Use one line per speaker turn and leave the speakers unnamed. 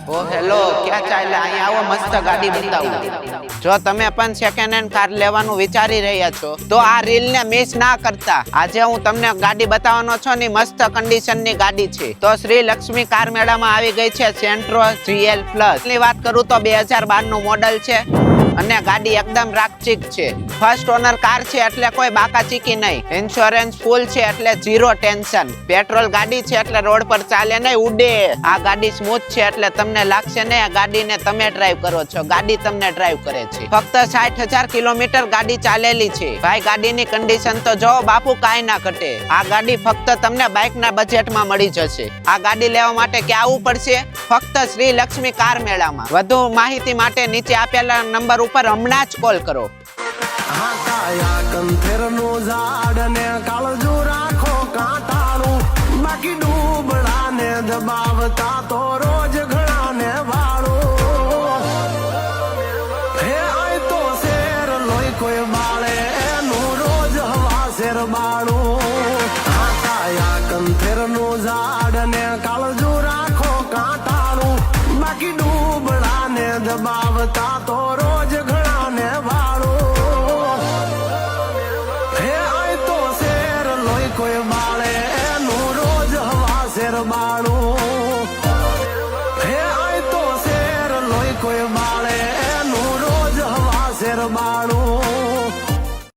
ઓ hello, ક્યાં ચાલ્યા? અહીં આવો, મસ્ત ગાડી બતાવું. જો તમે પણ સેકન્ડ હેન્ડ કાર લેવાનું વિચારી રહ્યા છો તો આ રીલ ને મિસ ના કરતા. આજે હું તમને ગાડી બતાવવાનો છું ને મસ્ત કન્ડિશન ની ગાડી છે. તો શ્રી લક્ષ્મી કાર મેળામાં આવી ગઈ છે સેન્ટ્રો GL પ્લસ ની વાત કરું તો 2012 નું મોડલ છે અને ગાડી એકદમ રાકચીક છે. ફર્સ્ટ ઓનર કાર છે એટલે કોઈ બાકા ચીકી નહીં. ઇન્સ્યોરન્સ ફૂલ છે એટલે ઝીરો ટેન્શન. પેટ્રોલ ગાડી છે એટલે રોડ પર ચાલે નહીં, ઉડે. આ ગાડી સ્મૂથ છે એટલે તમને લાગશે નહીં આ ગાડીને તમે ડ્રાઈવ કરો છો, ગાડી તમને ડ્રાઈવ કરે છે. ફક્ત 60,000 કિલોમીટર ગાડી ચાલેલી છે. ભાઈ ગાડીની કન્ડિશન તો જો બાપુ કાંઈ ના ઘટે. આ ગાડી ફક્ત તમને બાઇક ના બજેટમાં મળી જશે. આ ગાડી લેવા માટે ક્યાં આવવું પડશે? ફક્ત શ્રી લક્ષ્મી કાર મેળામાં. વધુ માહિતી માટે નીચે આપેલા નંબર ઉપર હમણાં જ કોલ કરો.
બાકી ડૂબડા ને દબાવતા તો રોજ ઘણા ને વાળું. હે આય તો શેર લોહી કોઈ બાળે એનું રોજ હવા શેર બાળું. કાયા કંથેર નું ઝાડ ને કાળજુ રાખો કાંટાળું. બાકી ડૂબડા ને દબાવતા તો રોજ ઘણા ને વાળું. હે આય તો શેર લોહી કોઈ બાળે એનું રોજ હવા શેર બાળું.